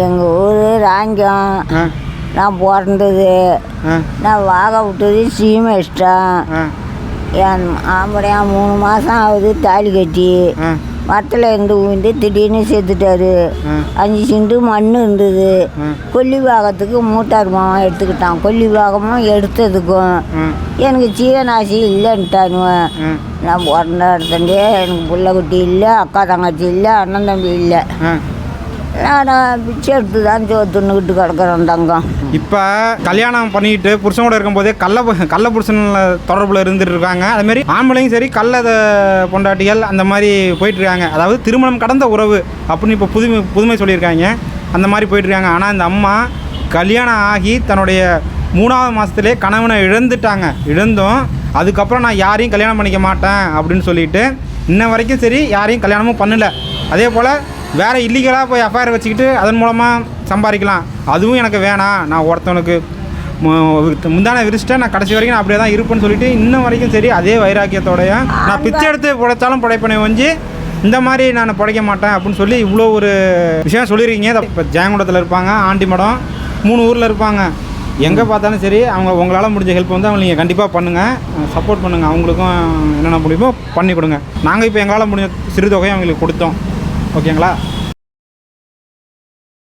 எங்கள் ஊர் ராங்கியம். நான் பிறந்தது, நான் வாக விட்டது சீமை இஷ்டம். என் ஆம்படையான் 3 மாதம் ஆகுது தாலி கட்டி. மரத்தில் இருந்து ஊந்து திடீர்னு செத்துட்டாரு. 5 செண்டு மண் இருந்தது. கொல்லி பாகத்துக்கு மூட்டார் மாவன் எடுத்துக்கிட்டான். கொல்லி பாகமும் எடுத்ததுக்கும் எனக்கு ஜீவனாசி இல்லைன்ட்டானுவேன். நான் பிறந்த இடத்துலேயே எனக்கு பிள்ளை குட்டி இல்லை, அக்கா தங்கச்சி இல்லை, அண்ணன் தம்பி இல்லை. நான் பிச்சை எடுத்து தான் தின்னுக்கிட்டு கிடக்கிறேன் தங்கம். இப்போ கல்யாணம் பண்ணிக்கிட்டு புருஷனோட இருக்கும்போதே கள்ள புருஷனில் தொடர்பில் இருந்துட்டு இருக்காங்க. அதுமாரி ஆம்பளையும் சரி கள்ள பொண்டாட்டிகள் அந்த மாதிரி போயிட்டுருக்காங்க. அதாவது திருமணம் கடந்த உறவு அப்படின்னு இப்போ புதுமை சொல்லியிருக்காங்க. அந்த மாதிரி போயிட்டுருக்காங்க. ஆனால் இந்த அம்மா கல்யாணம் ஆகி தன்னுடைய 3ஆவது மாதத்துலேயே கணவனை இழந்தும் அதுக்கப்புறம் நான் யாரையும் கல்யாணம் பண்ணிக்க மாட்டேன் அப்படின்னு சொல்லிட்டு இன்ன வரைக்கும் சரி யாரையும் கல்யாணமும் பண்ணலை. அதே போல் வேறு இல்லீகலாக போய் அஃபேர் வச்சுக்கிட்டு அதன் மூலமாக சம்பாதிக்கலாம். அதுவும் எனக்கு வேணாம், நான் ஒருத்தவனுக்கு முந்தான விரிச்சிட்டேன், நான் கடைசி வரைக்கும் நான் அப்படியே தான் இருப்பேன்னு சொல்லிட்டு இன்னும் வரைக்கும் சரி அதே வைராக்கியத்தோடைய நான் பிச்சை எடுத்து பிழைச்சாலும் பிழைப்பனை வஞ்சி இந்த மாதிரி நான் பிழைக்க மாட்டேன் அப்படின்னு சொல்லி இவ்வளோ ஒரு விஷயம் சொல்லியிருக்கீங்க. இப்போ ஜெயங்கொண்டத்தில் இருப்பாங்க, ஆண்டிமடம், 3 ஊரில் இருப்பாங்க. எங்கே பார்த்தாலும் சரி அவங்க உங்களால் முடிஞ்ச ஹெல்ப் வந்து அவங்க நீங்கள் கண்டிப்பாக பண்ணுங்கள், சப்போர்ட் பண்ணுங்கள். அவங்களுக்கும் என்னென்ன முடியுமோ பண்ணி கொடுங்க. நாங்கள் இப்போ எங்களால் முடிஞ்ச சிறு தொகையை அவங்களுக்கு கொடுத்தோம். ஓகேங்களா?